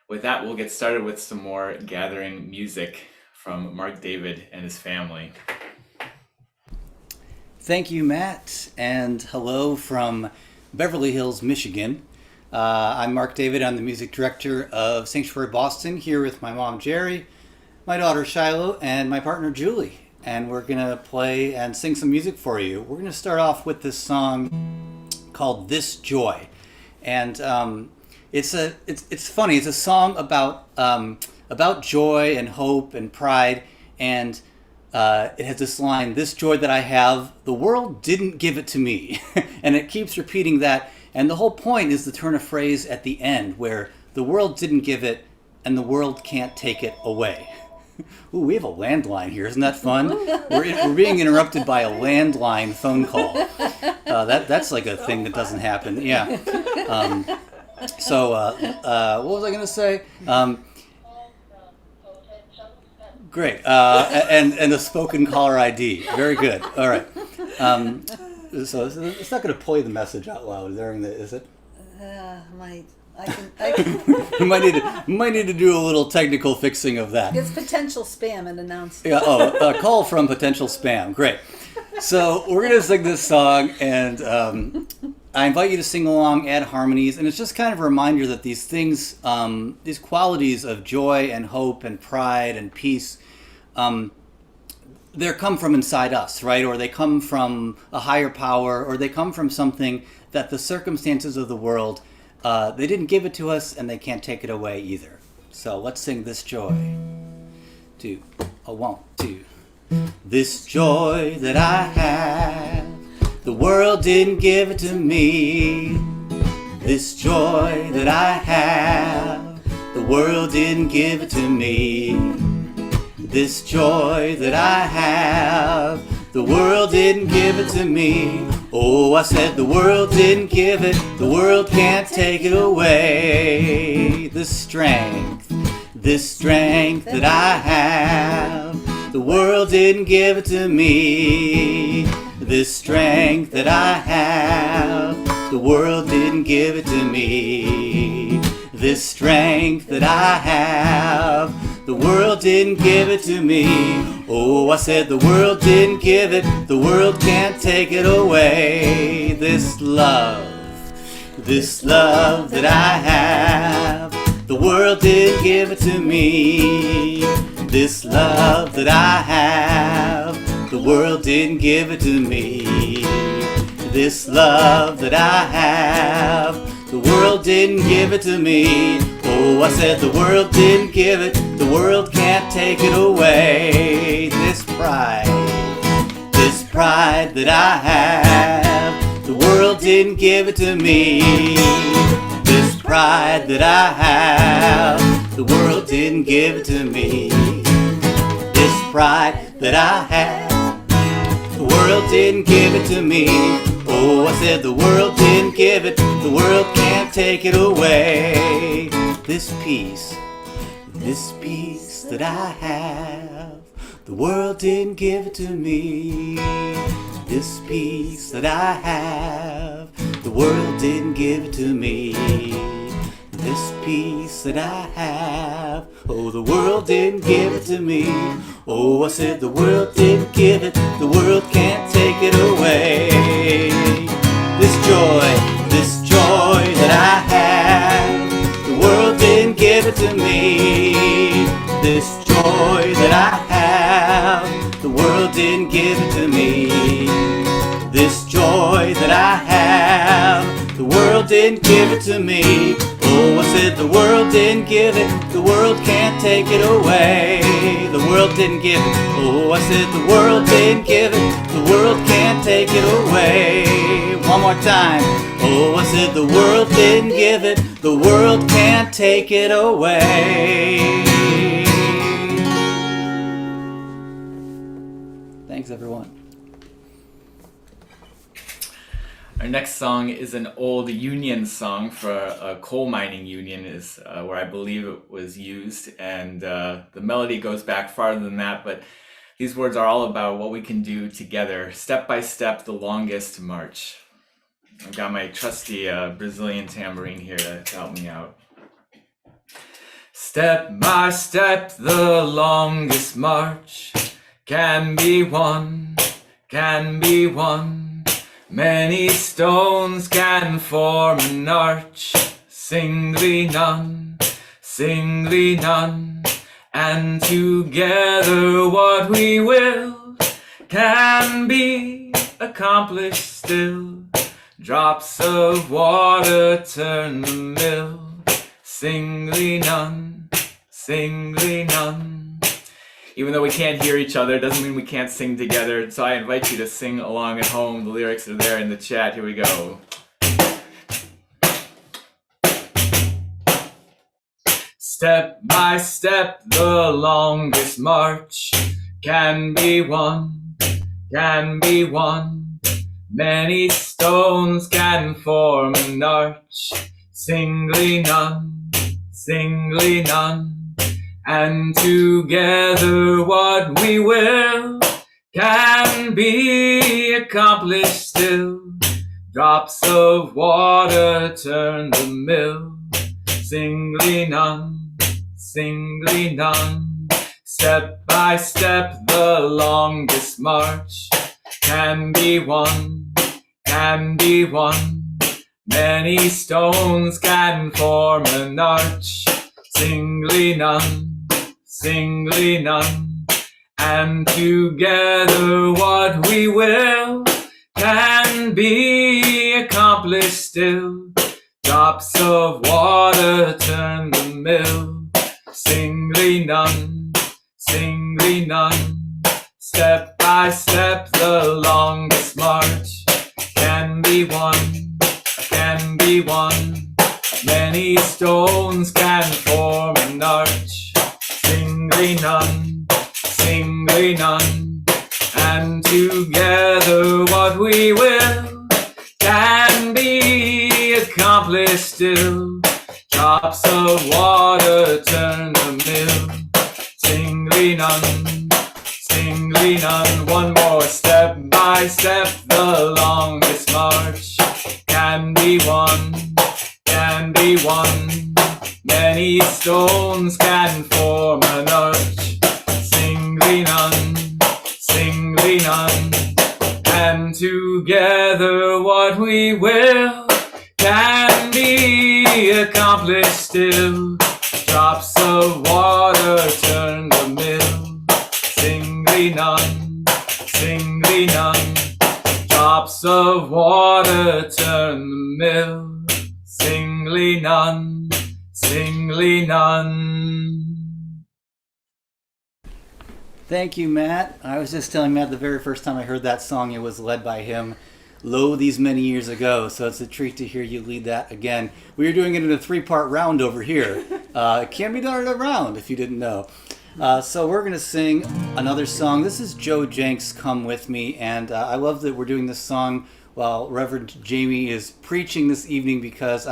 with that, we'll get started with some more gathering music from Mark David and his family. Thank you, Matt, and hello from Beverly Hills, Michigan. I'm Mark David. I'm the music director of Sanctuary Boston, here with my mom, Jerry, my daughter, Shiloh, and my partner, Julie. And we're going to play and sing some music for you. We're going to start off with this song called This Joy. And it's funny. It's a song about joy and hope and pride, and it has this line: "This joy that I have, the world didn't give it to me," and it keeps repeating that. And the whole point is the turn of phrase at the end, where the world didn't give it, and the world can't take it away. Ooh, we have a landline here. Isn't that fun? We're being interrupted by a landline phone call. That's like a thing that doesn't happen. Yeah. What was I going to say? Great. And the spoken caller ID. Very good. All right. So it's not going to play the message out loud during the, is it? I can. You might need to do a little technical fixing of that. It's potential spam and announce. Yeah. A call from potential spam. Great. So we're going to sing this song, and I invite you to sing along, add harmonies, and it's just kind of a reminder that these things, these qualities of joy and hope and pride and peace, they come from inside us, right? Or they come from a higher power, or they come from something that the circumstances of the world, they didn't give it to us, and they can't take it away either. So let's sing This Joy. 2, 1, 2. This joy that I have, the world didn't give it to me. This joy that I have, the world didn't give it to me. This joy that I have, the world didn't give it to me. Oh, I said the world didn't give it, the world can't take it away. This strength that I have, the world didn't give it to me. This strength that I have, the world didn't give it to me. This strength that I have, the world didn't give it to me. Oh, I said the world didn't give it, the world can't take it away. This love that I have, the world didn't give it to me. This love that I have, the world didn't give it to me. This love that I have, the world didn't give it to me. Oh, I said the world didn't give it, the world can't take it away. This pride that I have, the world didn't give it to me. This pride that I have, the world didn't give it to me. This pride that I have, the world didn't give it to me. Oh, I said the world didn't give it, the world can't take it away. This peace that I have, the world didn't give it to me. This peace that I have, the world didn't give it to me. This peace that I have, oh, the world didn't give it to me. Oh, I said the world didn't give it, the world can't take it away. This joy that I have, the world didn't give it to me. This joy that I have, the world didn't give it to me. This joy that I have, the world didn't give it to me. Oh, I said the world didn't give it, the world can't take it away. The world didn't give it. Oh, I said the world didn't give it, the world can't take it away. One more time. Oh, I said the world didn't give it, the world can't take it away. Thanks, everyone. Our next song is an old union song for a coal mining union, is where I believe it was used, and the melody goes back farther than that, but these words are all about what we can do together, step by step, the longest march. I've got my trusty Brazilian tambourine here to help me out. Step by step, the longest march can be won, can be won. Many stones can form an arch, singly none, singly none. And together what we will can be accomplished still. Drops of water turn the mill, singly none, singly none. Even though we can't hear each other, doesn't mean we can't sing together. So I invite you to sing along at home. The lyrics are there in the chat. Here we go. Step by step, the longest march can be won, can be won. Many stones can form an arch, singly none, singly none. And together what we will can be accomplished still. Drops of water turn the mill, singly none, singly none. Step by step the longest march can be won, can be won. Many stones can form an arch, singly none, singly none. And together what we will can be accomplished still. Drops of water turn the mill, singly none, singly none. Step by step the longest march can be won, can be won. Many stones can form an arch, singly none, singly none. And together what we will can be accomplished still. Drops of water turn the mill, singly none, singly none. One more. Step by step the longest march can be won, can be won. Many stones can form an arch, singly none, singly none. And together what we will can be accomplished still. Drops of water turn the mill, singly none, singly none. Drops of water turn the mill, singly none, singly none. Thank you, Matt. I was just telling Matt the very first time I heard that song, it was led by him these many years ago, so it's a treat to hear you lead that again. We are doing it in a 3-part round over here. It can be done in a round if you didn't know. So we're going to sing another song. This is Joe Jenks' Come With Me, and I love that we're doing this song while Reverend Jamie is preaching this evening, because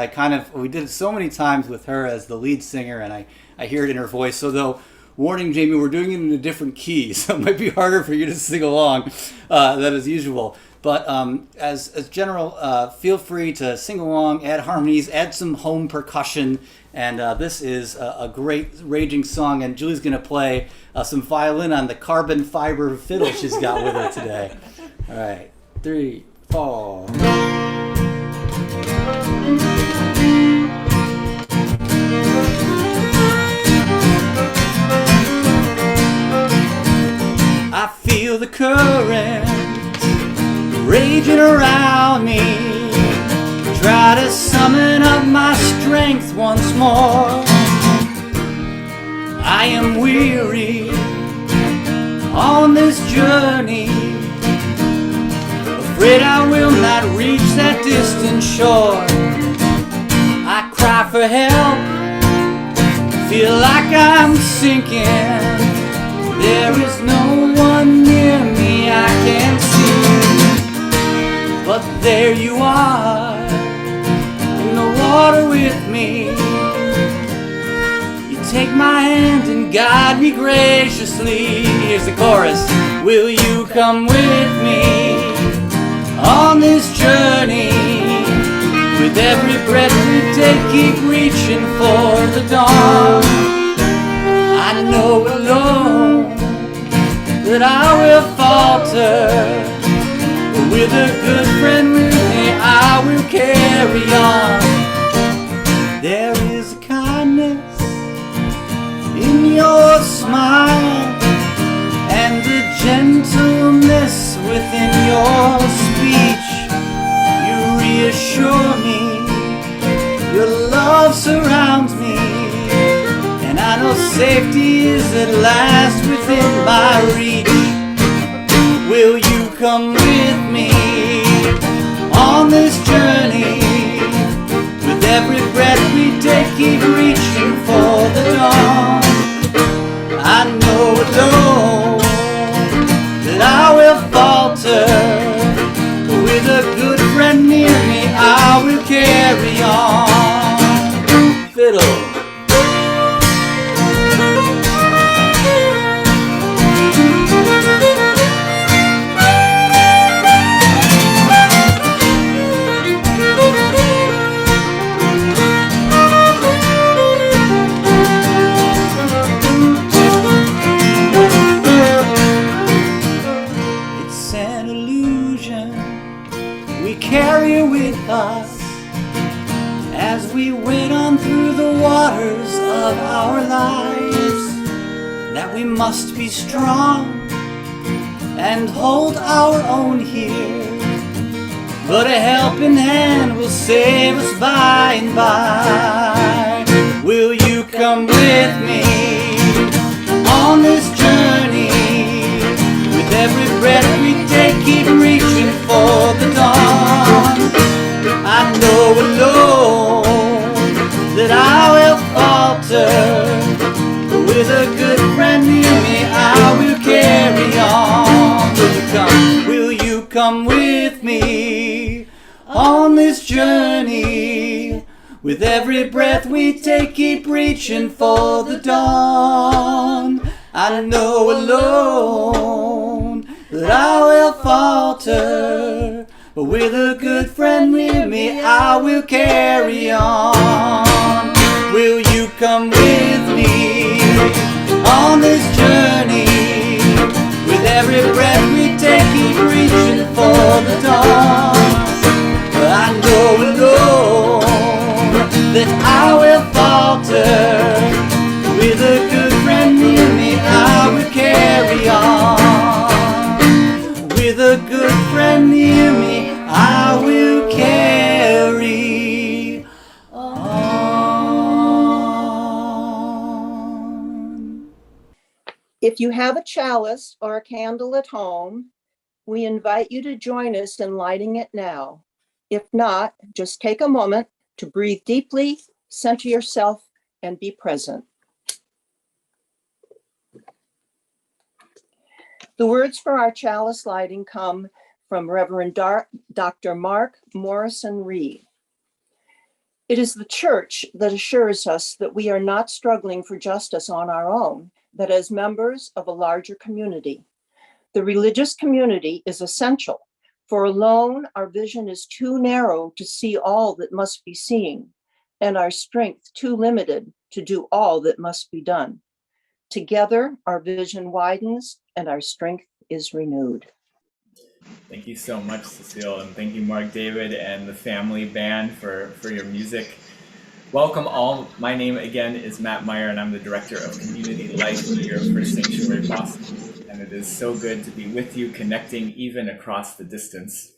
we did it so many times with her as the lead singer, and I hear it in her voice. So though, warning Jamie, we're doing it in a different key, so it might be harder for you to sing along than as usual. But as general, feel free to sing along, add harmonies, add some home percussion. And this is a great raging song. And Julie's going to play some violin on the carbon fiber fiddle she's got with her today. All right, 3, 4. I feel the current raging around me. Try to summon up my strength once more. I am weary on this journey, afraid I will not reach that distant shore. I cry for help, feel like I'm sinking. There is no one near me I can see, but there you are, in the water with me. You take my hand and guide me graciously. Here's the chorus. Will you come with me on this journey? With every breath we take, keep reaching for the dawn. falter. With a good friend with me, I will carry on. There is a kindness in your smile and a gentleness within your speech. You reassure me, your love surrounds me, and I know safety is at last within my reach. Will you come with me on this journey? With every breath we take, keep reaching for the dawn. I know alone that I will falter. With a good friend near me, I will carry on. Fiddle. Carry with us as we wade on through the waters of our lives, that we must be strong and hold our own here, but a helping hand will save us by and by. Will you come with me on this journey? With every breath we take, keep reaching for the dawn. I know alone that I will falter. With a good friend near me, I will carry on. Will you come with me on this journey? With every breath we take, keep reaching for the dawn. I know alone that I will falter, but with a good friend near me, I will carry on. Will you come with me on this journey? With every breath we take, keep reaching for the dawn. I know alone that I will falter. With a good friend near me, I will carry on. With a good friend near me, I will carry on. If you have a chalice or a candle at home, we invite you to join us in lighting it now. If not, just take a moment to breathe deeply, center yourself, and be present. The words for our chalice lighting come from Reverend Dr. Mark Morrison Reed. It is the church that assures us that we are not struggling for justice on our own, but as members of a larger community. The religious community is essential, for alone our vision is too narrow to see all that must be seen, and our strength too limited to do all that must be done. Together, our vision widens and our strength is renewed. Thank you so much, Cecile, and thank you, Mark David and the family band for your music. Welcome all. My name again is Matt Meyer, and I'm the Director of Community Life here for Sanctuary Boston. And it is so good to be with you, connecting even across the distance.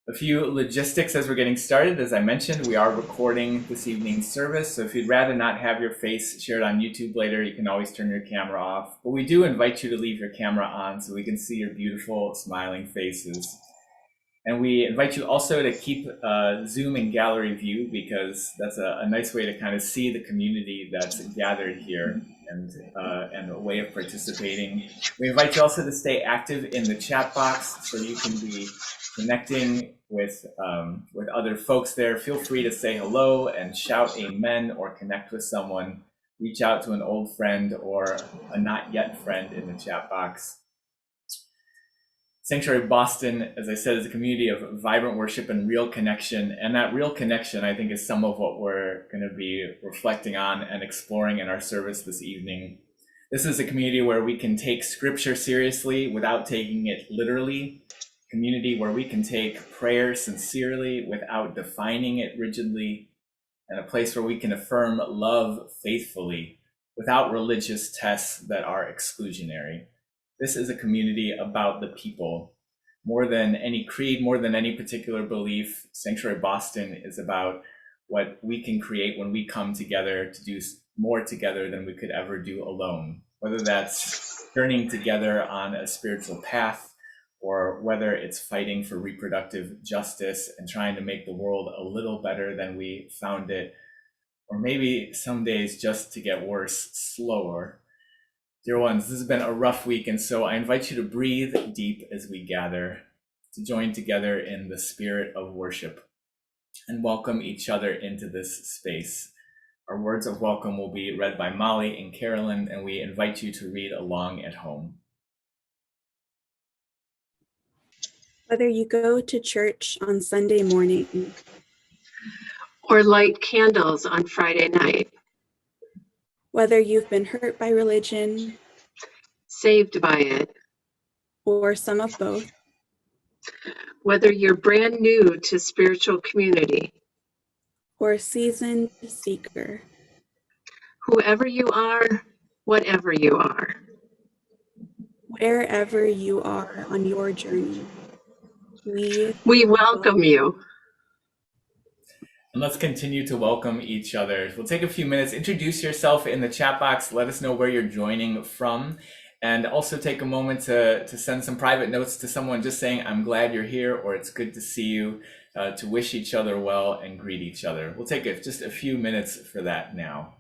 A few logistics as we're getting started. As I mentioned, we are recording this evening's service, so if you'd rather not have your face shared on YouTube later, you can always turn your camera off. But we do invite you to leave your camera on so we can see your beautiful smiling faces. And we invite you also to keep Zoom in gallery view, because that's a nice way to kind of see the community that's gathered here and a way of participating. We invite you also to stay active in the chat box so you can be connecting with other folks there. Feel free to say hello and shout amen or connect with someone. Reach out to an old friend or a not yet friend in the chat box. Sanctuary Boston, as I said, is a community of vibrant worship and real connection. And that real connection, I think, is some of what we're going to be reflecting on and exploring in our service this evening. This is a community where we can take scripture seriously without taking it literally, community where we can take prayer sincerely without defining it rigidly, and a place where we can affirm love faithfully without religious tests that are exclusionary. This is a community about the people. More than any creed, more than any particular belief, Sanctuary Boston is about what we can create when we come together to do more together than we could ever do alone, whether that's journeying together on a spiritual path, or whether it's fighting for reproductive justice and trying to make the world a little better than we found it, or maybe some days just to get worse slower. Dear ones, this has been a rough week, and so I invite you to breathe deep as we gather, to join together in the spirit of worship and welcome each other into this space. Our words of welcome will be read by Molly and Carolyn, and we invite you to read along at home. Whether you go to church on Sunday morning or light candles on Friday night, whether you've been hurt by religion, saved by it, or some of both, whether you're brand new to spiritual community, or a seasoned seeker, whoever you are, whatever you are, wherever you are on your journey, we welcome you. And let's continue to welcome each other. We'll take a few minutes, introduce yourself in the chat box, let us know where you're joining from, and also take a moment to send some private notes to someone just saying, I'm glad you're here, or it's good to see you, to wish each other well and greet each other. We'll take just a few minutes for that now.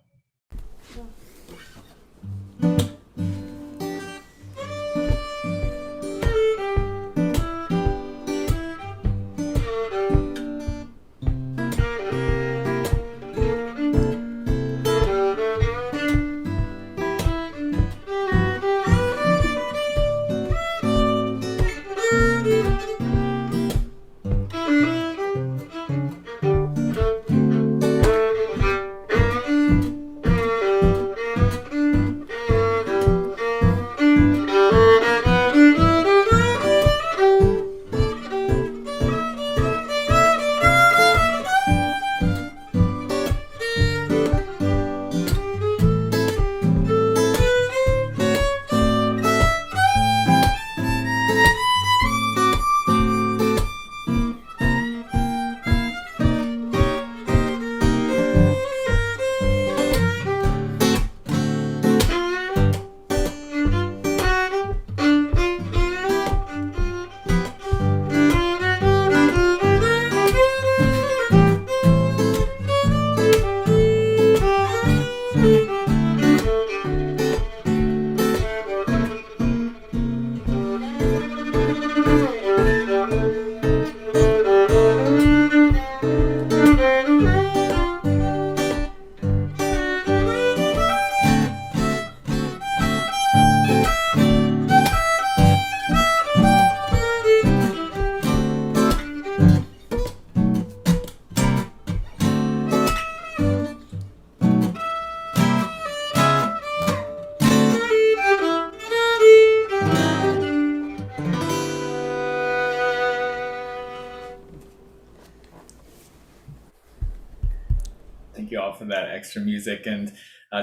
Thank you all for that extra music. And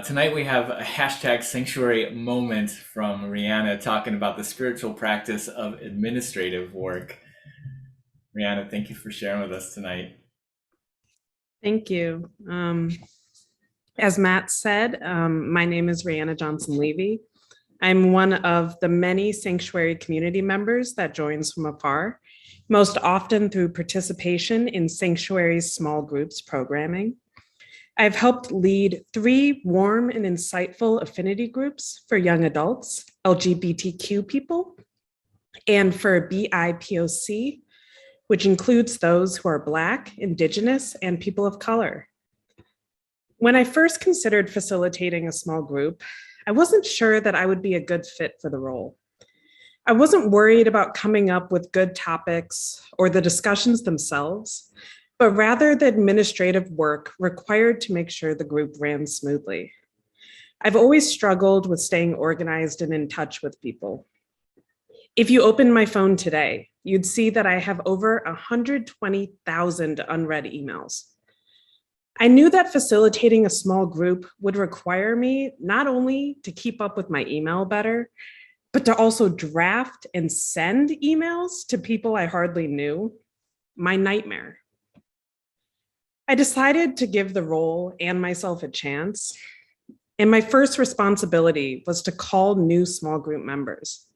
tonight we have a hashtag sanctuary moment from Rihanna talking about the spiritual practice of administrative work. Rihanna, thank you for sharing with us tonight. Thank you. As Matt said, my name is Rihanna Johnson-Levy. I'm one of the many sanctuary community members that joins from afar, most often through participation in sanctuary's small groups programming. I've helped lead 3 warm and insightful affinity groups for young adults, LGBTQ people, and for BIPOC, which includes those who are Black, Indigenous, and people of color. When I first considered facilitating a small group, I wasn't sure that I would be a good fit for the role. I wasn't worried about coming up with good topics or the discussions themselves, but rather the administrative work required to make sure the group ran smoothly. I've always struggled with staying organized and in touch with people. If you open my phone today, you'd see that I have over 120,000 unread emails. I knew that facilitating a small group would require me not only to keep up with my email better, but to also draft and send emails to people I hardly knew. My nightmare. I decided to give the role and myself a chance. And my first responsibility was to call new small group members.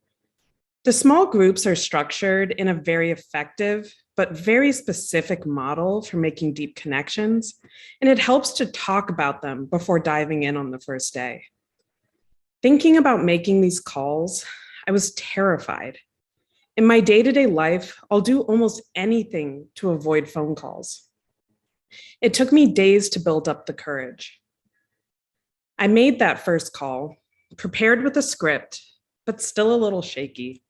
The small groups are structured in a very effective but very specific model for making deep connections, and it helps to talk about them before diving in on the first day. Thinking about making these calls, I was terrified. In my day-to-day life, I'll do almost anything to avoid phone calls. It took me days to build up the courage. I made that first call, prepared with a script, but still a little shaky.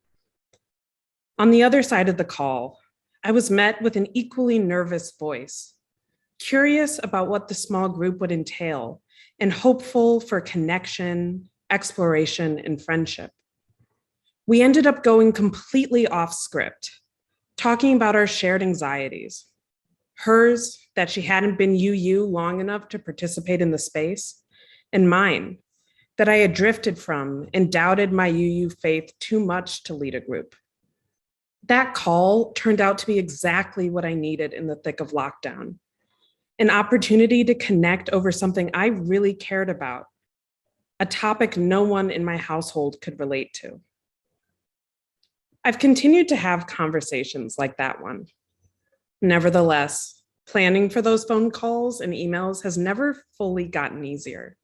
On the other side of the call, I was met with an equally nervous voice, curious about what the small group would entail, and hopeful for connection, exploration, and friendship. We ended up going completely off script, talking about our shared anxieties. Hers, that she hadn't been UU long enough to participate in the space, and mine, that I had drifted from and doubted my UU faith too much to lead a group. That call turned out to be exactly what I needed in the thick of lockdown, an opportunity to connect over something I really cared about, a topic no one in my household could relate to. I've continued to have conversations like that one. Nevertheless, planning for those phone calls and emails has never fully gotten easier.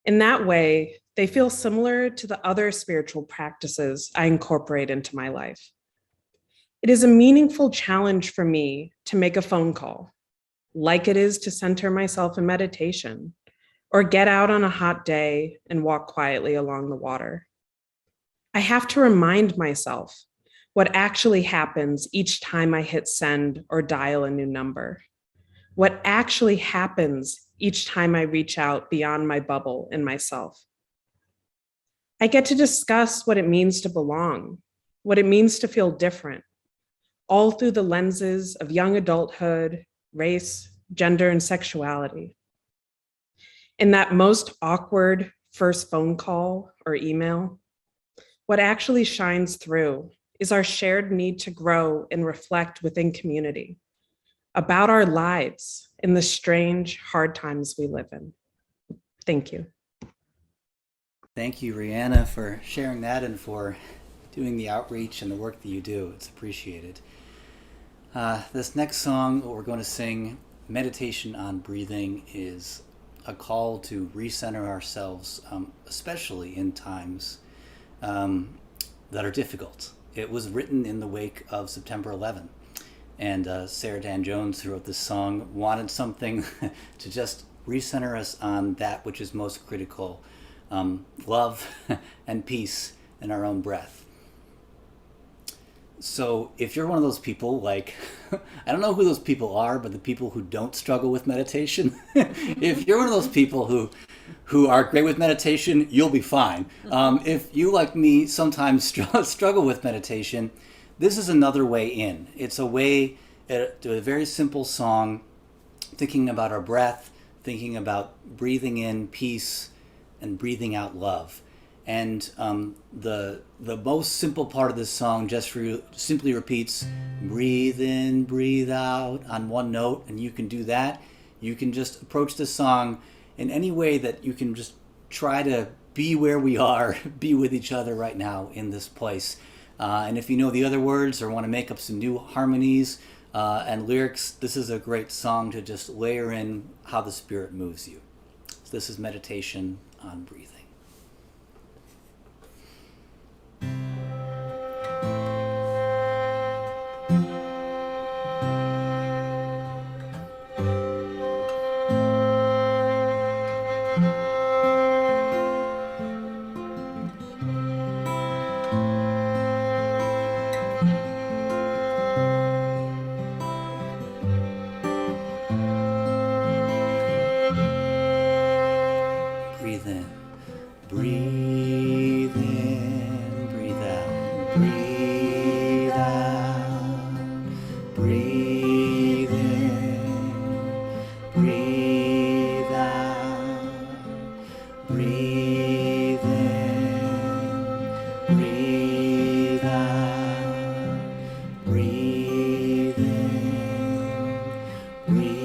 In that way, they feel similar to the other spiritual practices I incorporate into my life. It is a meaningful challenge for me to make a phone call, like it is to center myself in meditation, or get out on a hot day and walk quietly along the water. I have to remind myself what actually happens each time I hit send or dial a new number. What actually happens each time I reach out beyond my bubble and myself. I get to discuss what it means to belong, what it means to feel different, all through the lenses of young adulthood, race, gender, and sexuality. In that most awkward first phone call or email, what actually shines through is our shared need to grow and reflect within community about our lives in the strange, hard times we live in. Thank you. Thank you, Rihanna, for sharing that and for doing the outreach and the work that you do. It's appreciated. This next song, what we're going to sing, Meditation on Breathing, is a call to recenter ourselves, especially in times that are difficult. It was written in the wake of September 11. And Sarah Dan Jones, who wrote this song, wanted something to just recenter us on that which is most critical, love and peace in our own breath. So if you're one of those people, like, I don't know who those people are, but the people who don't struggle with meditation, if you're one of those people who are great with meditation, you'll be fine. If you, like me, sometimes struggle with meditation, this is another way in. It's a way to a very simple song, thinking about our breath, thinking about breathing in peace and breathing out love. And the most simple part of this song just simply repeats, breathe in, breathe out on one note, and you can do that. You can just approach this song in any way that you can just try to be where we are, be with each other right now in this place. And if you know the other words or want to make up some new harmonies and lyrics, this is a great song to just layer in how the Spirit moves you. So this is Meditation on Breathing. breathe in. Breathe in, breathe out, breathe out, breathe in, breathe out, breathe in, breathe out, breathe in, breathe.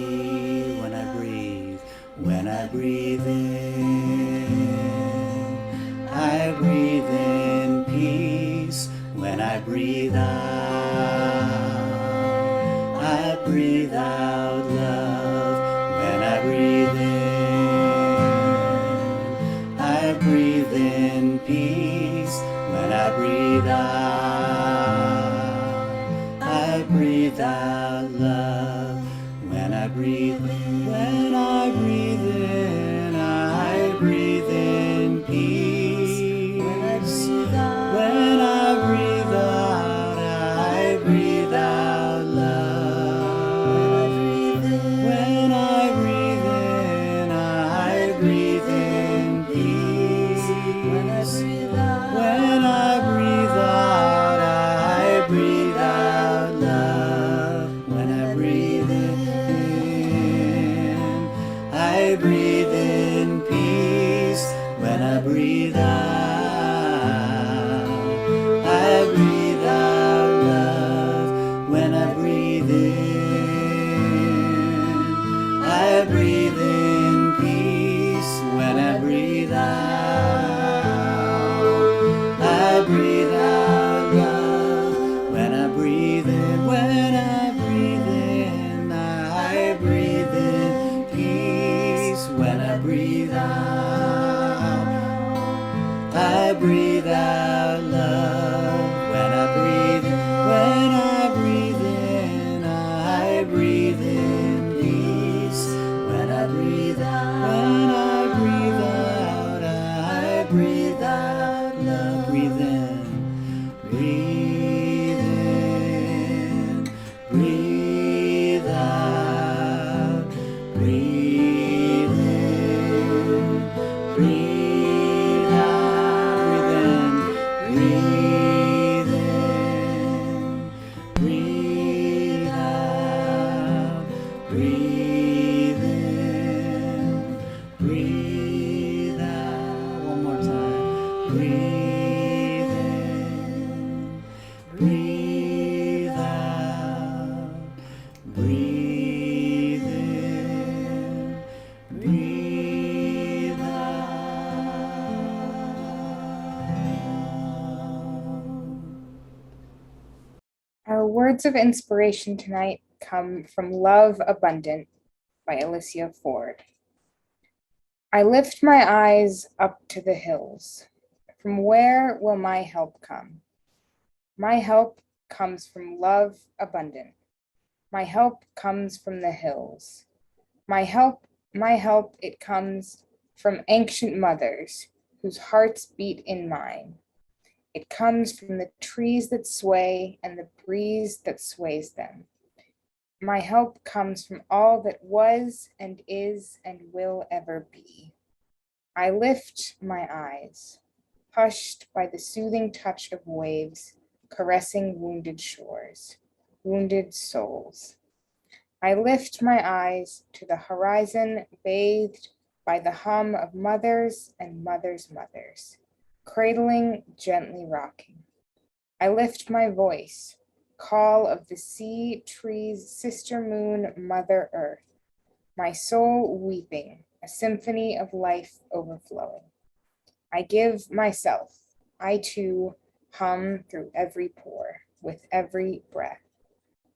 When I breathe in, I breathe in peace. When I breathe out, I breathe out love. When I breathe in, I breathe in peace. When I breathe out, I breathe out love. When I breathe in, when I breathe in, I breathe in peace. When I breathe out, I breathe out love. When I breathe in, I breathe in peace. When I breathe out, I breathe out love. When I breathe in, I breathe in peace. When I breathe out, I breathe out love. When I breathe in, I breathe in peace. When I breathe out, I breathe out love. When I breathe in, when I breathe in, I breathe in peace. When I breathe out, I breathe out love. When I breathe in, when I breathe in, I breathe in peace. When I breathe out, when I breathe out, I breathe out love. Breathe in, breathe in, breathe out, breathe in, breathe out, breathe in, breathe out, breathe in, breathe out. One more time. Breathe in, breathe out, breathe in, breathe out. Our words of inspiration tonight come from Love Abundant by Alicia Ford. I lift my eyes up to the hills. From where will my help come? My help comes from love abundant. My help comes from the hills. My help, it comes from ancient mothers whose hearts beat in mine. It comes from the trees that sway and the breeze that sways them. My help comes from all that was and is and will ever be. I lift my eyes, hushed by the soothing touch of waves caressing wounded shores, wounded souls. I lift my eyes to the horizon bathed by the hum of mothers and mothers' mothers, cradling, gently rocking. I lift my voice, call of the sea, trees, sister moon, mother earth, my soul weeping, a symphony of life overflowing. I give myself, I too hum through every pore, with every breath.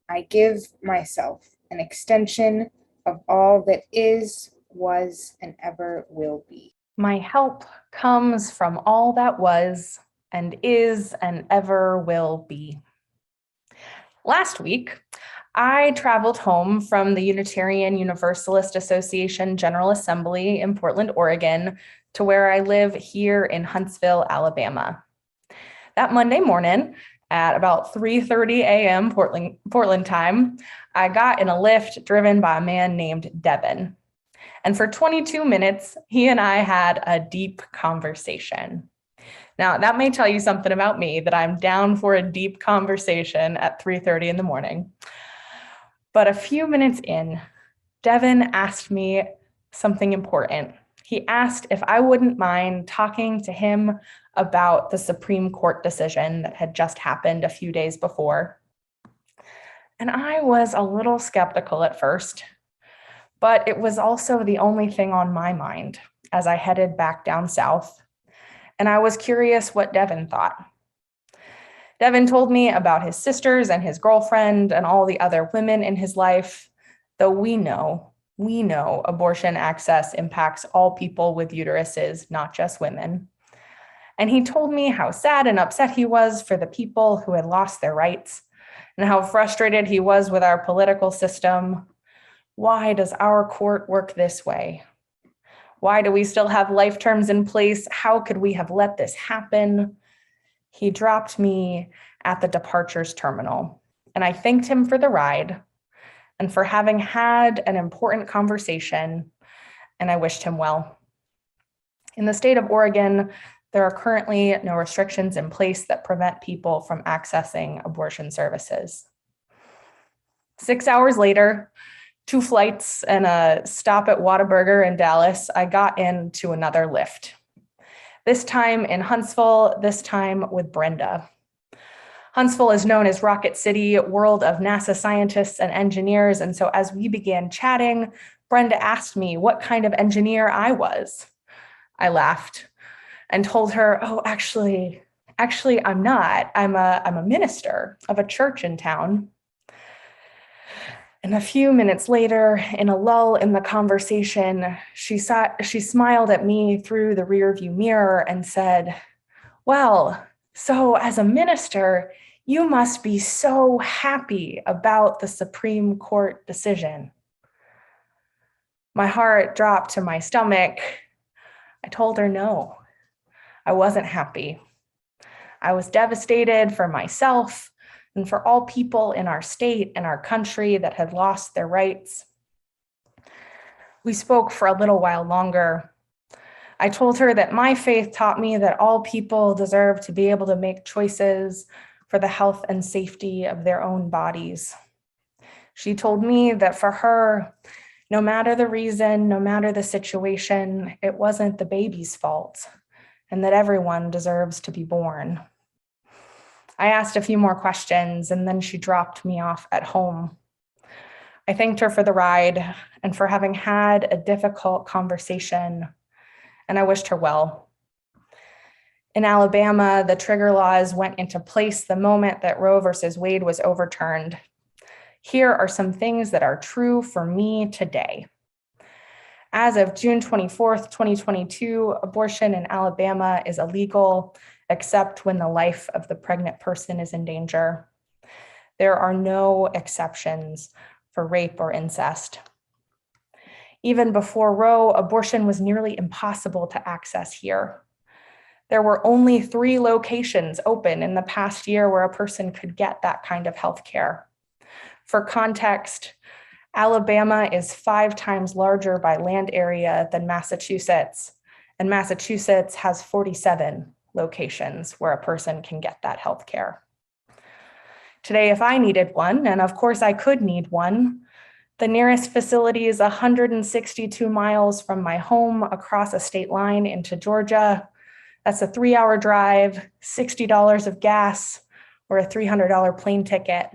I give myself an extension of all that is, was, and ever will be. My help comes from all that was and is and ever will be. Last week, I traveled home from the Unitarian Universalist Association General Assembly in Portland, Oregon, to where I live here in Huntsville, Alabama. That Monday morning, at about 3:30 a.m. Portland time, I got in a Lyft driven by a man named Devin. And for 22 minutes, he and I had a deep conversation. Now, that may tell you something about me, that I'm down for a deep conversation at 3:30 in the morning. But a few minutes in, Devin asked me something important. He asked if I wouldn't mind talking to him about the Supreme Court decision that had just happened a few days before. And I was a little skeptical at first, but it was also the only thing on my mind as I headed back down south. And I was curious what Devin thought. Devin told me about his sisters and his girlfriend and all the other women in his life, though we know abortion access impacts all people with uteruses, not just women. And he told me how sad and upset he was for the people who had lost their rights and how frustrated he was with our political system. Why does our court work this way? Why do we still have life terms in place? How could we have let this happen? He dropped me at the departures terminal, and I thanked him for the ride and for having had an important conversation, and I wished him well. In the state of Oregon, there are currently no restrictions in place that prevent people from accessing abortion services. 6 hours later, 2 flights and a stop at Whataburger in Dallas, I got into another lift. This time in Huntsville, this time with Brenda. Huntsville is known as Rocket City, world of NASA scientists and engineers. And so as we began chatting, Brenda asked me what kind of engineer I was. I laughed and told her, oh, actually, I'm not. I'm a minister of a church in town. And a few minutes later, in a lull in the conversation, she smiled at me through the rearview mirror and said, well, so as a minister, you must be so happy about the Supreme Court decision. My heart dropped to my stomach. I told her no, I wasn't happy. I was devastated for myself and for all people in our state and our country that had lost their rights. We spoke for a little while longer. I told her that my faith taught me that all people deserve to be able to make choices for the health and safety of their own bodies. She told me that for her, no matter the reason, no matter the situation, it wasn't the baby's fault, and that everyone deserves to be born. I asked a few more questions, and then she dropped me off at home. I thanked her for the ride and for having had a difficult conversation, and I wished her well. In Alabama, the trigger laws went into place the moment that Roe versus Wade was overturned. Here are some things that are true for me today. As of June 24th, 2022, abortion in Alabama is illegal, except when the life of the pregnant person is in danger. There are no exceptions for rape or incest. Even before Roe, abortion was nearly impossible to access here. There were only 3 locations open in the past year where a person could get that kind of health care. For context, Alabama is 5 times larger by land area than Massachusetts, and Massachusetts has 47 locations where a person can get that health care. Today, if I needed one, and of course I could need one, the nearest facility is 162 miles from my home across a state line into Georgia. That's a 3-hour drive, $60 of gas, or a $300 plane ticket.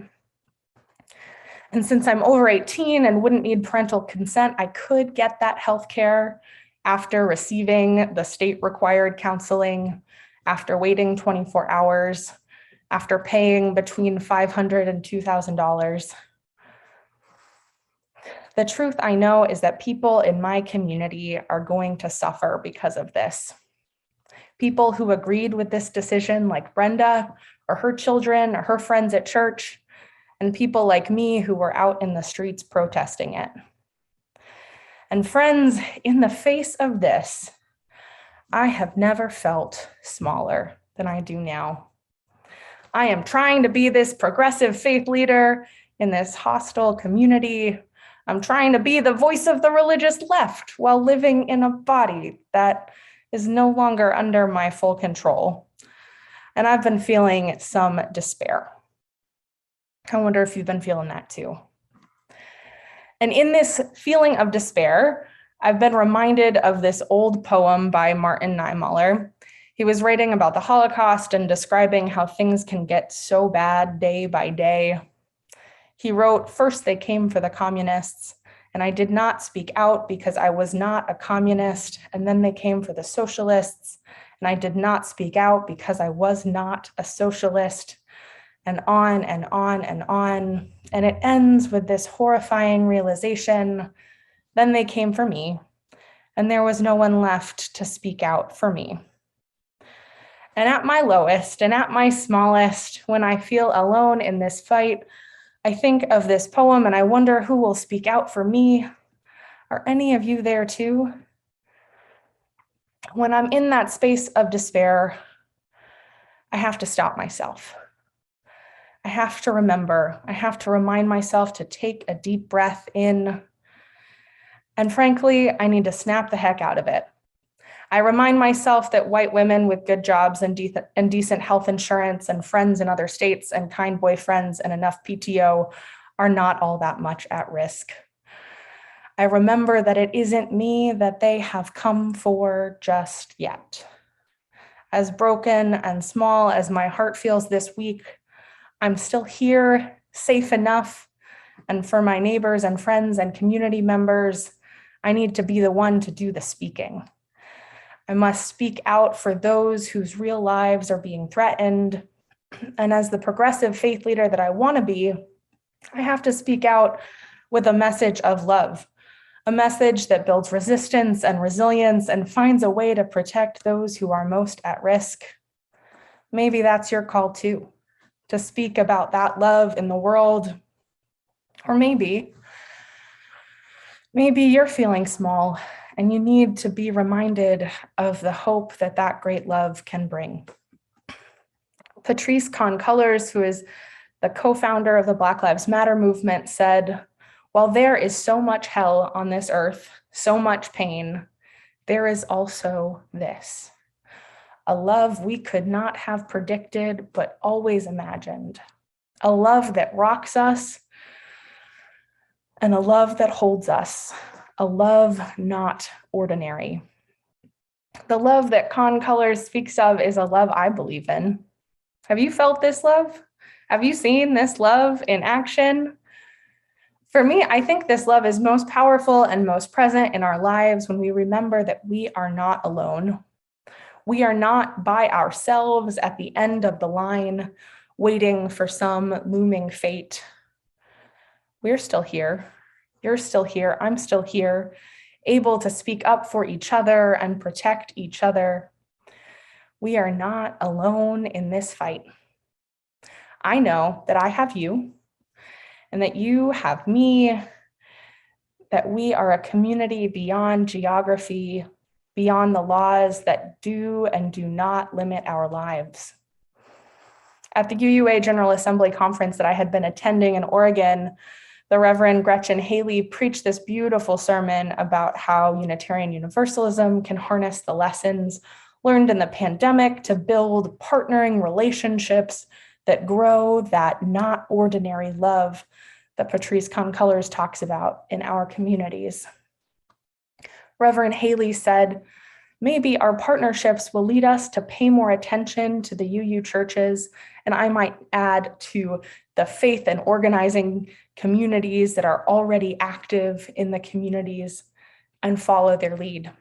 And since I'm over 18 and wouldn't need parental consent, I could get that health care after receiving the state-required counseling, after waiting 24 hours, after paying between $500 and $2,000. The truth I know is that people in my community are going to suffer because of this. People who agreed with this decision, like Brenda, or her children, or her friends at church, and people like me who were out in the streets protesting it. And friends, in the face of this, I have never felt smaller than I do now. I am trying to be this progressive faith leader in this hostile community. I'm trying to be the voice of the religious left while living in a body that is no longer under my full control. And I've been feeling some despair. I wonder if you've been feeling that too. And in this feeling of despair, I've been reminded of this old poem by Martin Niemöller. He was writing about the Holocaust and describing how things can get so bad day by day. He wrote, "First they came for the communists, and I did not speak out because I was not a communist. And then they came for the socialists, and I did not speak out because I was not a socialist." And on and on and on. And it ends with this horrifying realization. Then they came for me, and there was no one left to speak out for me. And at my lowest and at my smallest, when I feel alone in this fight, I think of this poem and I wonder who will speak out for me. Are any of you there too? When I'm in that space of despair, I have to stop myself. I have to remember, I have to remind myself to take a deep breath in. And frankly, I need to snap the heck out of it. I remind myself that white women with good jobs and decent health insurance and friends in other states and kind boyfriends and enough PTO are not all that much at risk. I remember that it isn't me that they have come for just yet. As broken and small as my heart feels this week, I'm still here, safe enough. And for my neighbors and friends and community members, I need to be the one to do the speaking. I must speak out for those whose real lives are being threatened. And as the progressive faith leader that I want to be, I have to speak out with a message of love, a message that builds resistance and resilience and finds a way to protect those who are most at risk. Maybe that's your call too, to speak about that love in the world. Or maybe you're feeling small and you need to be reminded of the hope that that great love can bring. Patrisse Khan-Cullors, who is the co-founder of the Black Lives Matter movement, said, "While there is so much hell on this earth, so much pain, there is also this, a love we could not have predicted, but always imagined, a love that rocks us and a love that holds us, a love not ordinary." The love that Khan-Cullors speaks of is a love I believe in. Have you felt this love? Have you seen this love in action? For me, I think this love is most powerful and most present in our lives when we remember that we are not alone. We are not by ourselves at the end of the line, waiting for some looming fate. We're still here. You're still here. I'm still here, able to speak up for each other and protect each other. We are not alone in this fight. I know that I have you and that you have me, that we are a community beyond geography, beyond the laws that do and do not limit our lives. At the UUA General Assembly conference that I had been attending in Oregon, the Reverend Gretchen Haley preached this beautiful sermon about how Unitarian Universalism can harness the lessons learned in the pandemic to build partnering relationships that grow that not ordinary love that Patrisse Khan-Cullors talks about in our communities. Reverend Haley said, "Maybe our partnerships will lead us to pay more attention to the UU churches, and I might add to the faith and organizing communities that are already active in the communities, and follow their lead.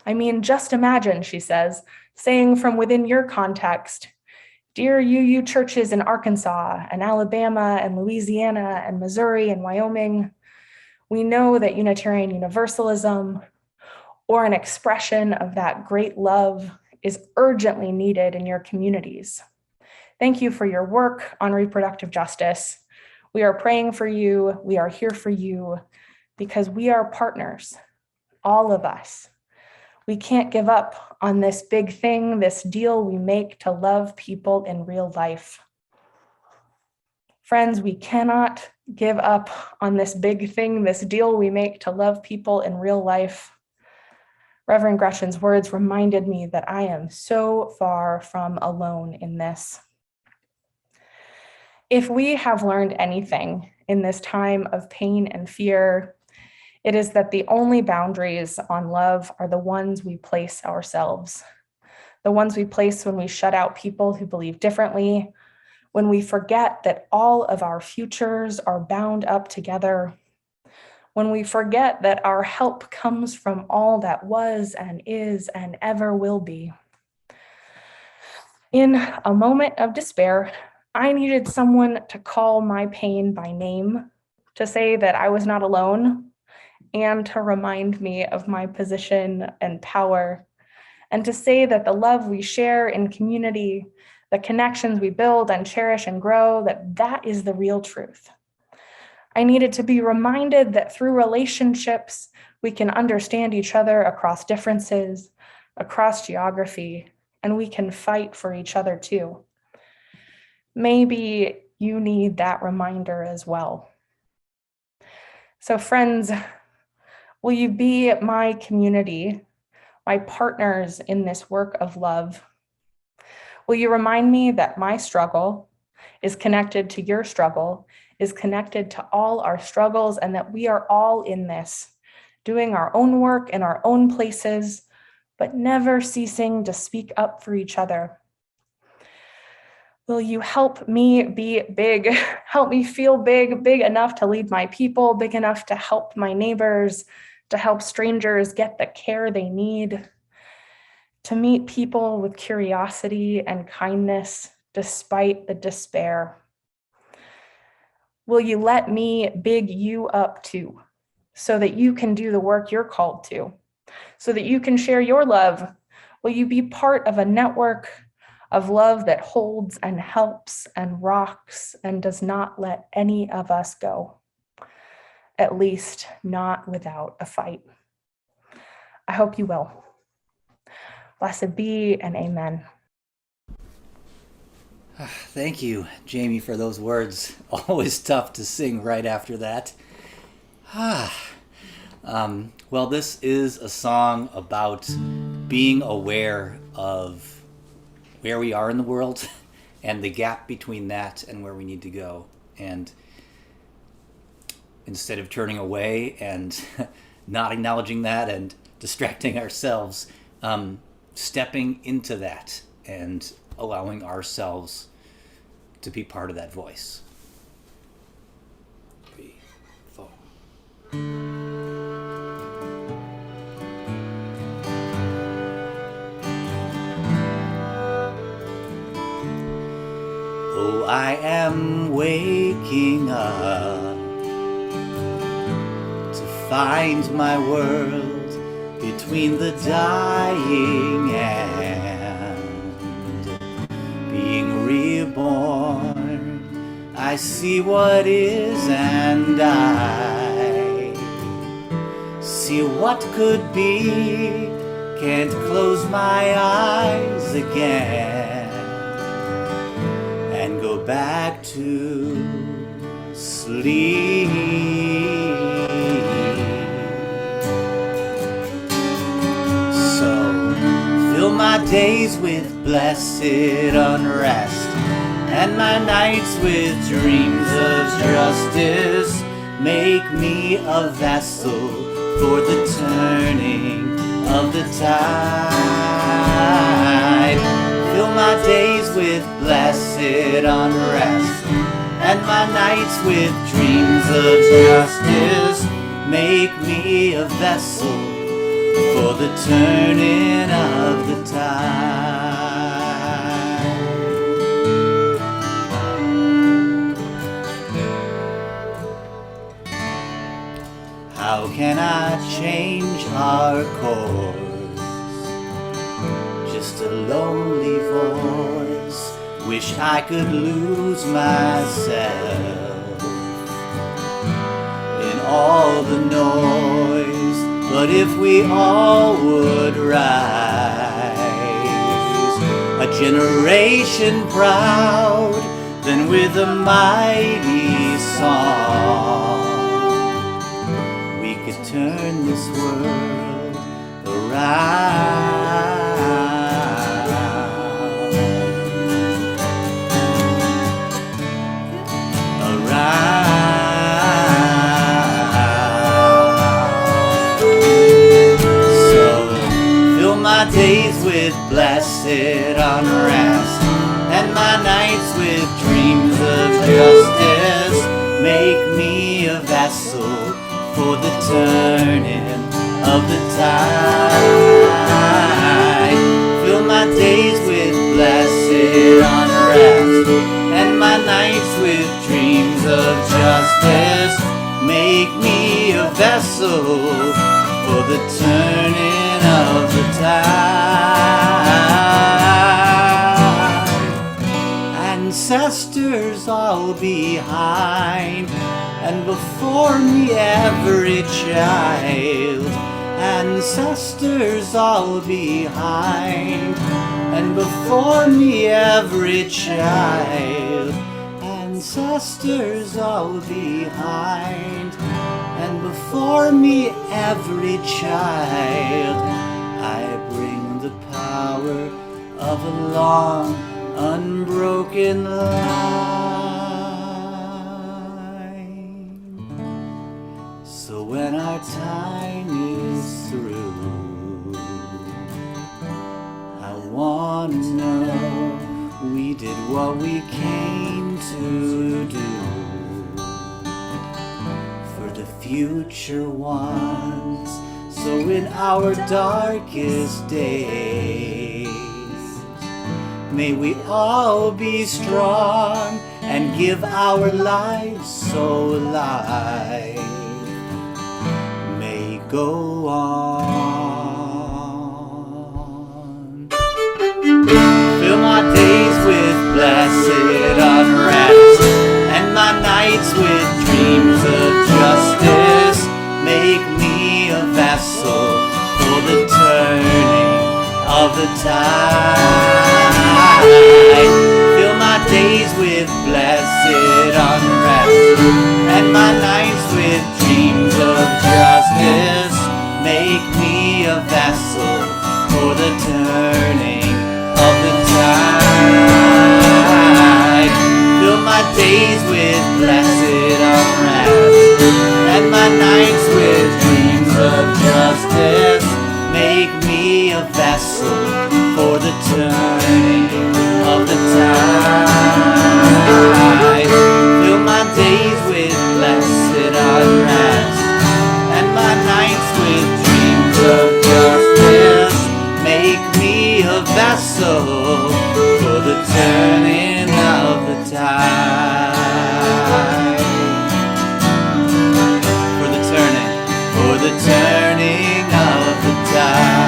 I mean, just imagine," she says, "saying from within your context, 'Dear UU churches in Arkansas and Alabama and Louisiana and Missouri and Wyoming, we know that Unitarian Universalism, or an expression of that great love, is urgently needed in your communities. Thank you for your work on reproductive justice. We are praying for you. We are here for you because we are partners, all of us. We can't give up on this big thing, this deal we make to love people in real life." Friends, we cannot give up on this big thing, this deal we make to love people in real life. Reverend Gretchen's words reminded me that I am so far from alone in this. If we have learned anything in this time of pain and fear, it is that the only boundaries on love are the ones we place ourselves, the ones we place when we shut out people who believe differently, when we forget that all of our futures are bound up together, when we forget that our help comes from all that was and is and ever will be. In a moment of despair, I needed someone to call my pain by name, to say that I was not alone, and to remind me of my position and power, and to say that the love we share in community, the connections we build and cherish and grow, that is the real truth. I needed to be reminded that through relationships, we can understand each other across differences, across geography, and we can fight for each other too. Maybe you need that reminder as well. So friends, will you be my community, my partners in this work of love? Will you remind me that my struggle is connected to your struggle, is connected to all our struggles, and that we are all in this, doing our own work in our own places, but never ceasing to speak up for each other? Will you help me be big, help me feel big, big enough to lead my people, big enough to help my neighbors, to help strangers get the care they need, to meet people with curiosity and kindness despite the despair? Will you let me big you up too, so that you can do the work you're called to, so that you can share your love? Will you be part of a network of love that holds and helps and rocks and does not let any of us go? At least not without a fight. I hope you will. Blessed be and amen. Thank you, Jamie, for those words. Always tough to sing right after that. Well, this is a song about being aware of where we are in the world and the gap between that and where we need to go. And instead of turning away and not acknowledging that and distracting ourselves, stepping into that and allowing ourselves to be part of that voice. 3, 4. Oh, I am waking up to find my world between the dying and being reborn. I see what is and I see what could be. Can't close my eyes again and go back to sleep. So fill my days with blessed unrest and my nights with dreams of justice. Make me a vessel for the turning of the tide. Fill my days with blessed unrest and my nights with dreams of justice. Make me a vessel for the turning of the tide. How can I change our course? Just a lonely voice. Wish I could lose myself in all the noise. But if we all would rise, a generation proud then with a mighty song we could turn this world around. So fill my days with blessed unrest and my nights with dreams of justice. Make me a vessel for the turning of the tide. Fill my days with blessed unrest and my nights with dreams of justice. Make me a vessel for the turning of the tide. Ancestors all behind and before me every child. Ancestors all behind and before me every child. Ancestors all behind and before me every child. I bring the power of a long unbroken line. So when our time is through, I want to know we did what we came to do for the future ones. So in our darkest days, may we all be strong and give our lives so life may go on. Fill my days with blessed unrest and my nights with dreams of justice. Make me a vessel for the turning of the tide. Fill my days with blessed unrest and my nights with dreams of justice. Make me a vessel for the turning of the tide. Fill my days with blessed unrest and my nights with dreams of justice. Make me a vessel for the turning of the tide. Fill my days with blessed unrest and my nights with dreams of justice. Make me a vessel for the turning of the tide. For the turning of the tide.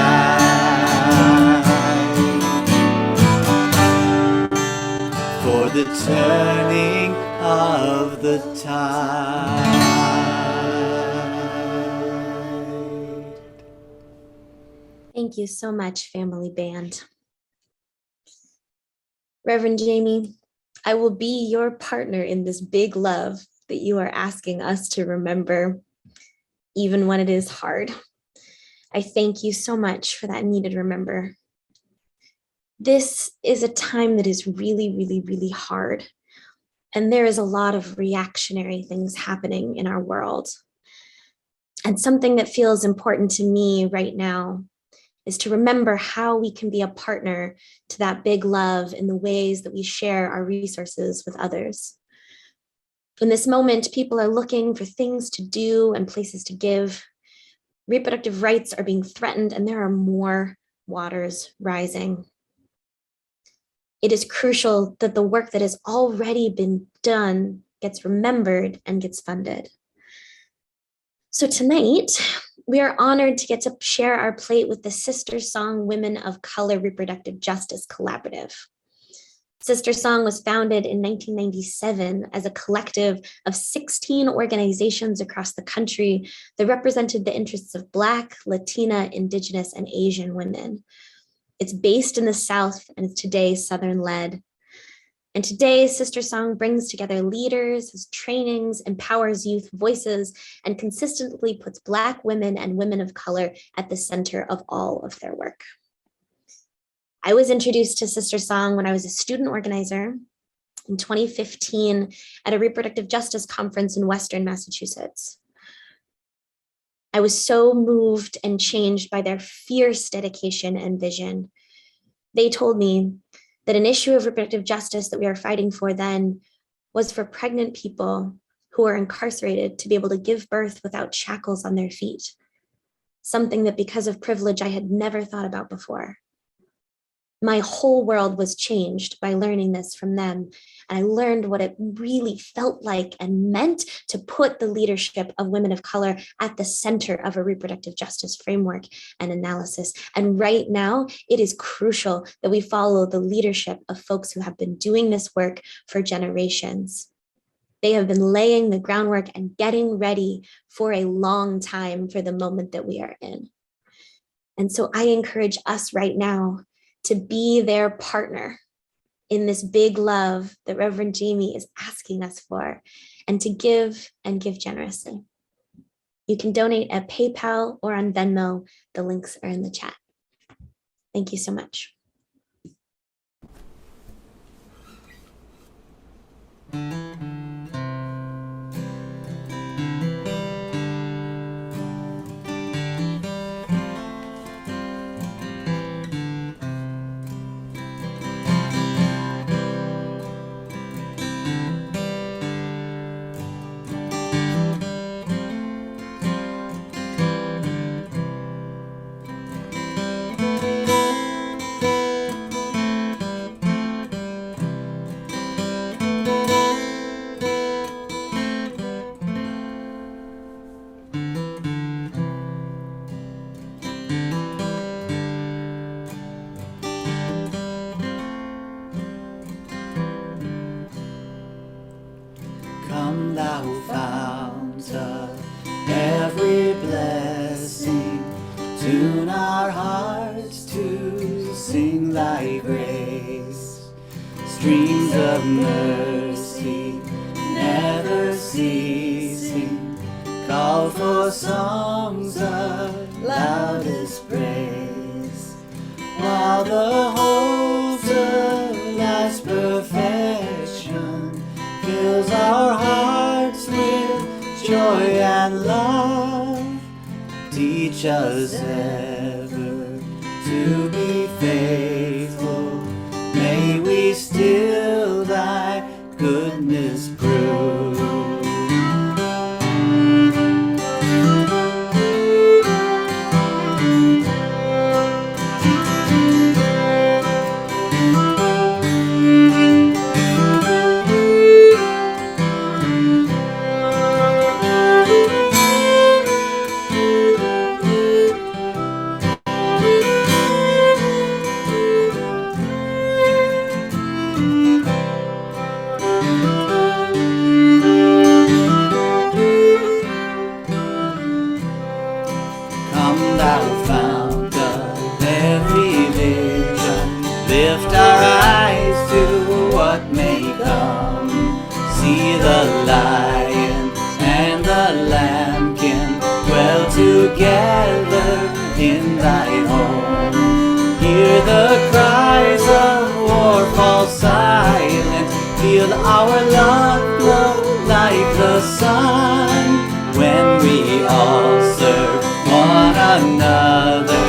For the turning of the tide. Thank you so much, family band. Reverend Jamie, I will be your partner in this big love that you are asking us to remember, even when it is hard. I thank you so much for that needed remember. This is a time that is really, really, really hard. And there is a lot of reactionary things happening in our world. And something that feels important to me right now is to remember how we can be a partner to that big love in the ways that we share our resources with others. In this moment, people are looking for things to do and places to give. Reproductive rights are being threatened, and there are more waters rising. It is crucial that the work that has already been done gets remembered and gets funded. So tonight, we are honored to get to share our plate with the Sister Song Women of Color Reproductive Justice Collaborative. Sister Song was founded in 1997 as a collective of 16 organizations across the country that represented the interests of Black, Latina, Indigenous, and Asian women. It's based in the South and is today Southern-led. And today, Sister Song brings together leaders, has trainings, empowers youth voices, and consistently puts Black women and women of color at the center of all of their work. I was introduced to Sister Song when I was a student organizer in 2015 at a reproductive justice conference in Western Massachusetts. I was so moved and changed by their fierce dedication and vision. They told me that an issue of reproductive justice that we are fighting for then was for pregnant people who are incarcerated to be able to give birth without shackles on their feet, something that because of privilege I had never thought about before. My whole world was changed by learning this from them. And I learned what it really felt like and meant to put the leadership of women of color at the center of a reproductive justice framework and analysis. And right now, it is crucial that we follow the leadership of folks who have been doing this work for generations. They have been laying the groundwork and getting ready for a long time for the moment that we are in. And so I encourage us right now to be their partner in this big love that Reverend Jamie is asking us for, and to give and give generously. You can donate at PayPal or on Venmo. The links are in the chat. Thank you so much. Come thou fount of every blessing, tune our hearts to sing thy grace. Streams of mercy never ceasing, call for songs of loudest praise, while the hopes of life's perfection fills our hearts with joy and love. Teach us ever to be faithful. May we still thy goodness prove. Lift our eyes to what may come. See the lion and the lambkin dwell together in thy home. Hear the cries of war fall silent. Feel our love glow like the sun. When we all serve one another,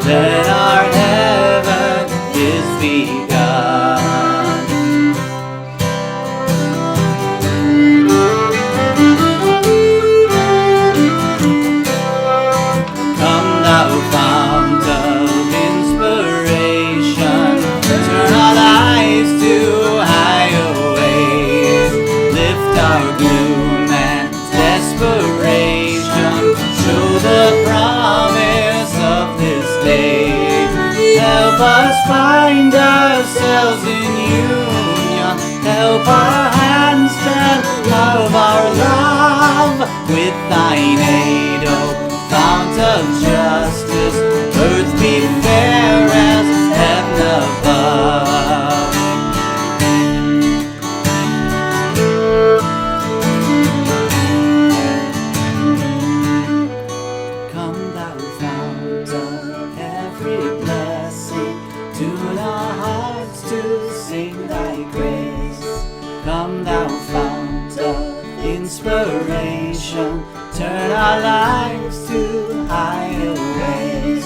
then our heaven is begun. Come thou fount of inspiration, turn our lives to higher ways. Lift our gloom and desperation, show the promise of this day. Help us find ourselves in union. Help our hands tell of our love. With thine aid, O fount of justice, earth be fair as heaven above. inspiration. Turn our lives to higher ways.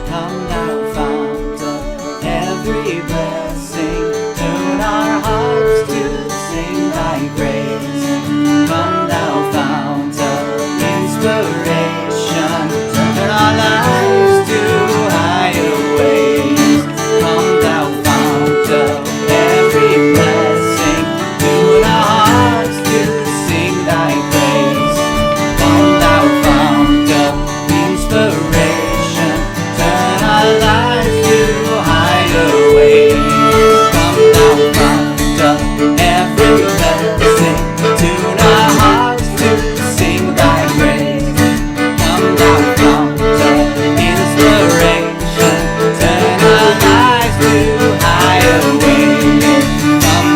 Come thou fount of every blessing. Tune our hearts to sing thy grace. Come thou fount of inspiration. Turn our lives to higher ways. Come thou fount of every blessing. Tune our hearts to sing thy praise. Come thou fount of inspiration. Turn our lives to higher ways. Come thou fount of every blessing. Tune our hearts to sing thy praise. Come thou fount of inspiration. Turn our lives to higher ways.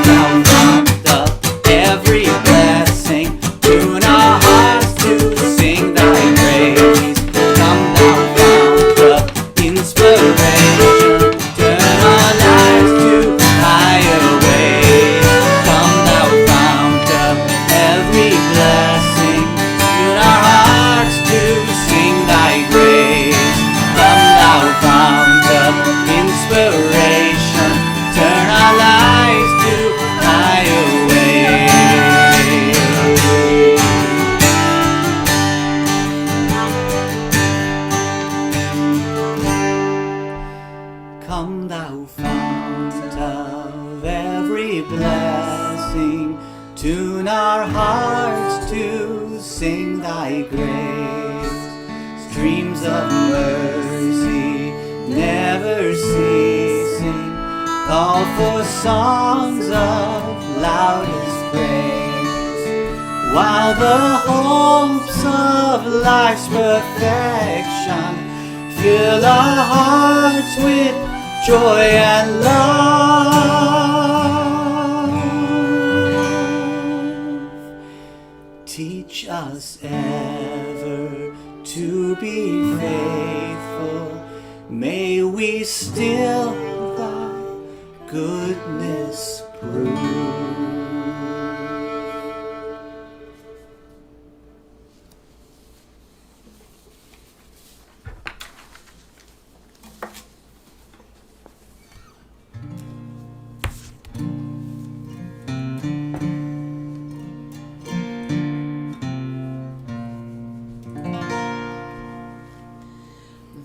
Come thou fount of every blessing. Tune our hearts to sing thy praise. Come thou fount of inspiration. Turn our lives to higher ways. Come thou fount of every blessing. Tune our hearts to sing thy praise. Come thou fount of inspiration. Turn our lives to higher ways. Come thou fount of every blessing. Tune our hearts to sing thy grace. Streams of mercy never ceasing. Call for songs of loudest praise. While the hopes of life's perfection fill our hearts with joy and love. Teach us ever to be faithful. May we still thy goodness prove.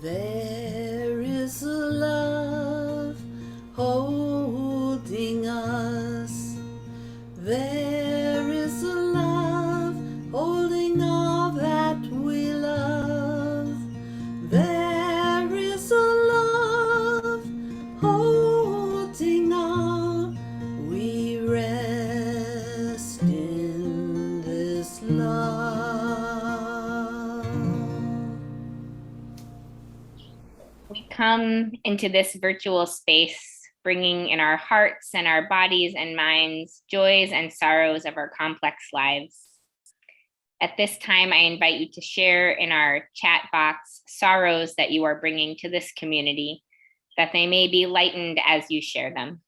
There is a love holding us. There is a love holding all that we love. There is a love holding all. We rest in this love. We come into this virtual space, bringing in our hearts and our bodies and minds joys and sorrows of our complex lives. At this time, I invite you to share in our chat box sorrows that you are bringing to this community, that they may be lightened as you share them.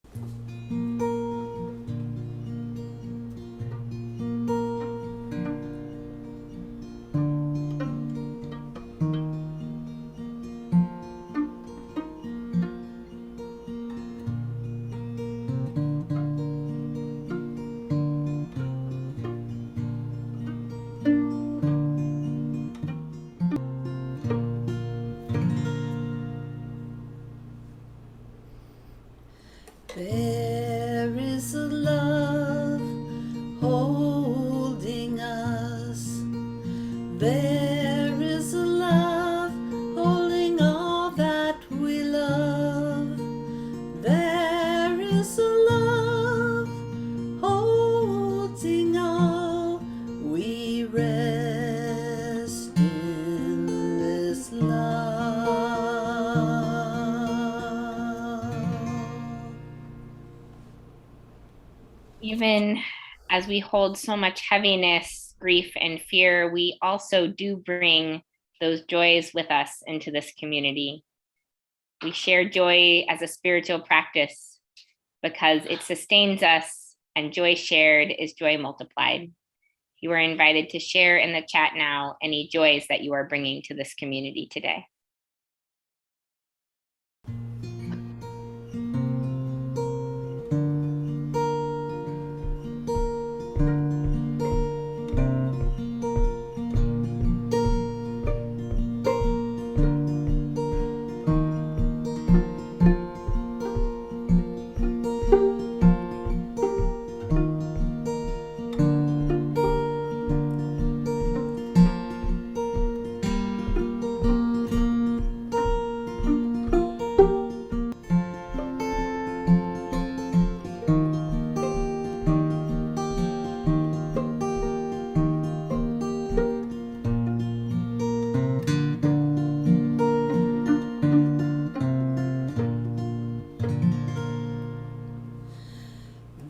There is a love holding us. There is a love holding all that we love. There is a love holding all. We rest in this love. Even as we hold so much heaviness, grief, and fear, we also do bring those joys with us into this community. We share joy as a spiritual practice because it sustains us, and joy shared is joy multiplied. You are invited to share in the chat now any joys that you are bringing to this community today.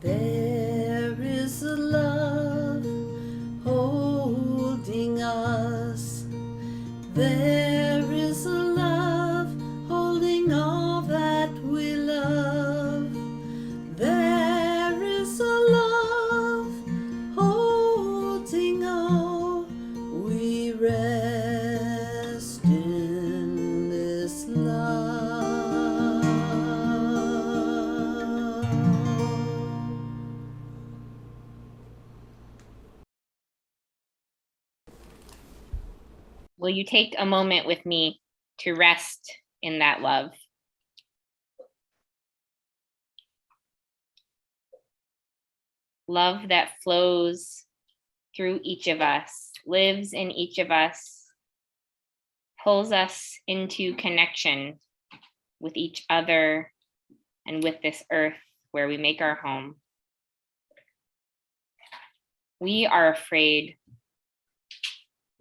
There is a love holding us. There is a love holding all that we love. There is a love holding all. We rest in this love. Will you take a moment with me to rest in that love? Love that flows through each of us, lives in each of us, pulls us into connection with each other and with this earth where we make our home. We are afraid.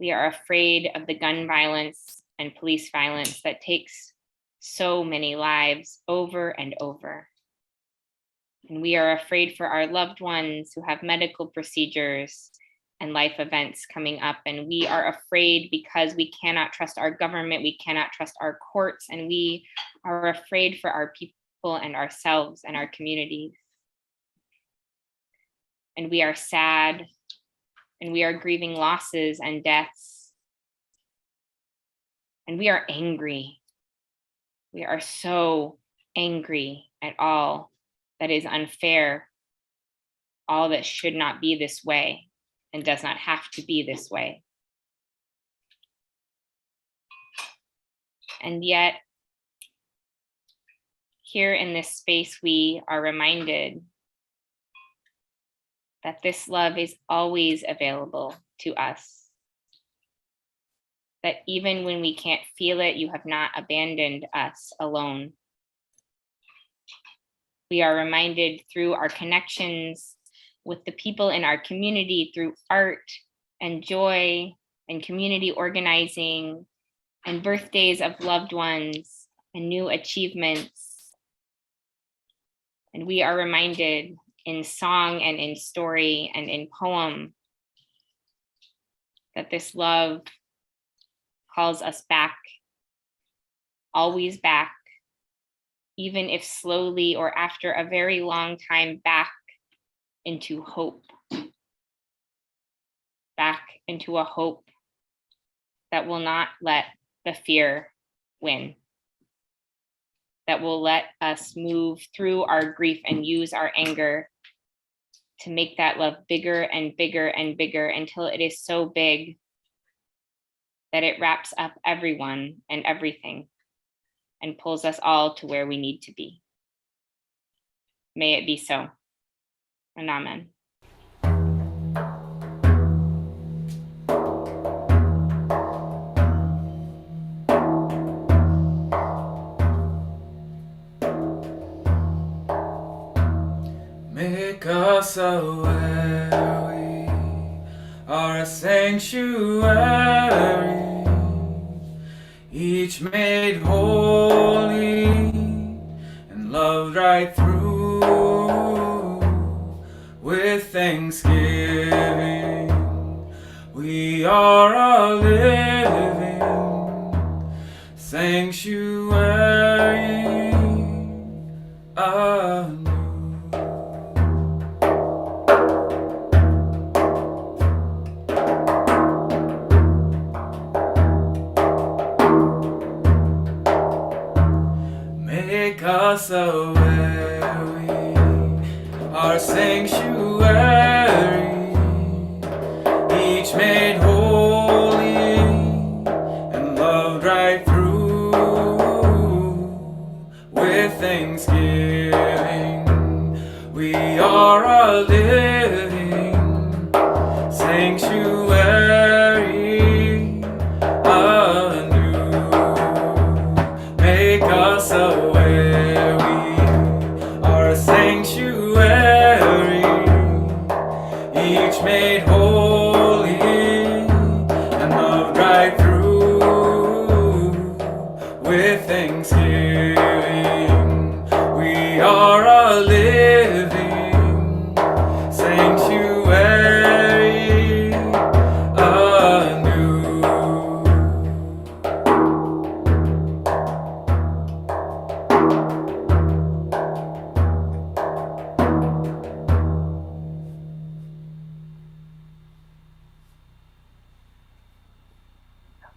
We are afraid of the gun violence and police violence that takes so many lives over and over. And we are afraid for our loved ones who have medical procedures and life events coming up. And we are afraid because we cannot trust our government, we cannot trust our courts, and we are afraid for our people and ourselves and our communities. And we are sad, and we are grieving losses and deaths. And we are angry. We are so angry at all that is unfair, all that should not be this way and does not have to be this way. And yet, here in this space, we are reminded that this love is always available to us. That even when we can't feel it, you have not abandoned us alone. We are reminded through our connections with the people in our community, through art and joy and community organizing and birthdays of loved ones and new achievements. And we are reminded in song and in story and in poem that this love calls us back, always back, even if slowly or after a very long time, back into hope, back into a hope that will not let the fear win, that will let us move through our grief and use our anger to make that love bigger and bigger and bigger until it is so big that it wraps up everyone and everything and pulls us all to where we need to be. May it be so, and amen. Make us aware we are a sanctuary, each made holy and loved right through. With thanksgiving, we are a living sanctuary anew. us a where we are sanctuary, each made holy and loved right through with thanksgiving. We are a living sanctuary anew. Make us a where we are a sanctuary, each made holy and loved right through with thanksgiving. We are a living sanctuary anew.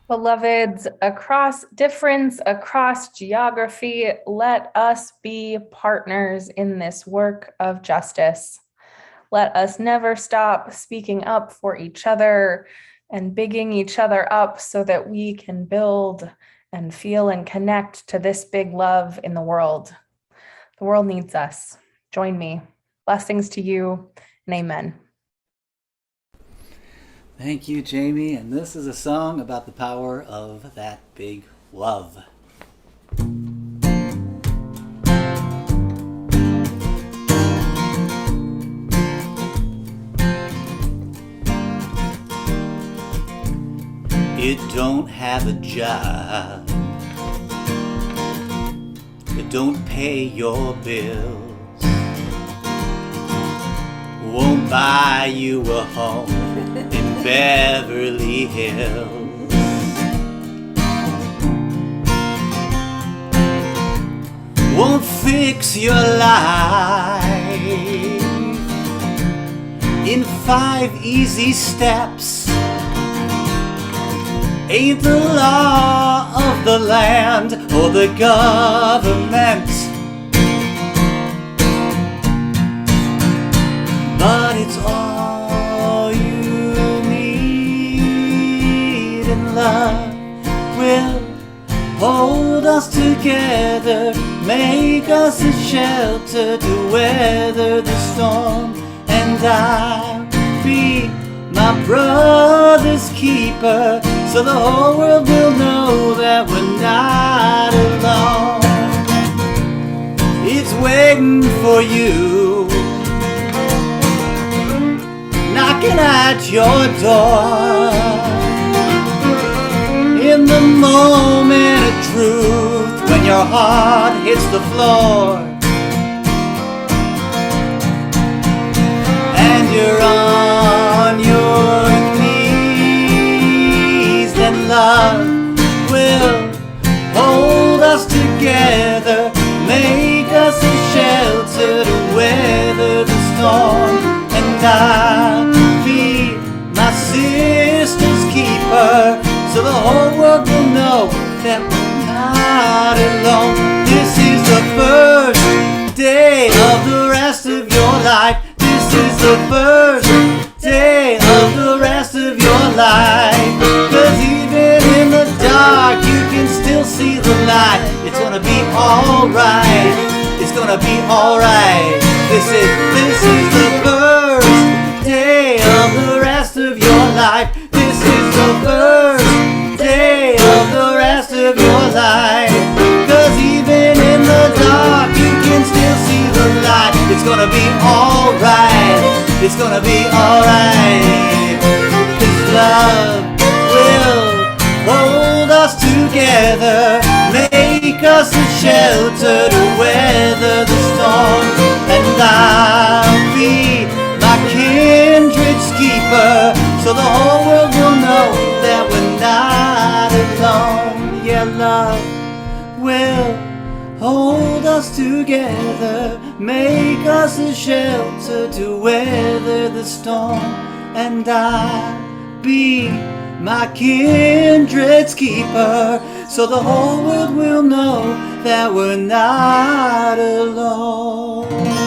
Beloveds, across difference, across geography, let us be partners in this work of justice. Let us never stop speaking up for each other and bigging each other up so that we can build and feel and connect to this big love in the world. The world needs us. Join me. Blessings to you and amen. Thank you, Jamie. And this is a song about the power of that big love. It don't have a job. It don't pay your bills. Won't buy you a home in Beverly Hills. Won't fix your life in 5 easy steps. Ain't the law of the land or the government. But it's all you need, and love will hold us together, make us a shelter to weather the storm. And I'll be my brother's keeper, so the whole world will know that we're not alone. It's waiting for you, knocking at your door. In the moment of truth, when your heart hits the floor and you're on your knees, then love will hold us together, make us a shelter to weather the storm. And I'll be my sister's keeper, so the whole world will know that we're not alone. This is the first day of the rest of your life. This is the first day of the rest of your life. 'Cause even in the dark you can still see the light. It's gonna be alright. It's gonna be alright. This is the first day of the rest of your life. This is the first day of the rest of your life. 'Cause even in the dark you can still see the light. It's gonna be alright. It's gonna be alright. 'Cause love will hold us together, make us a shelter to weather the storm. And I'll be my kindred's keeper, so the whole world will know that we're not alone. Yeah, love will hold us together, make us a shelter to weather the storm. And I'll be my kindred's keeper, so the whole world will know that we're not alone.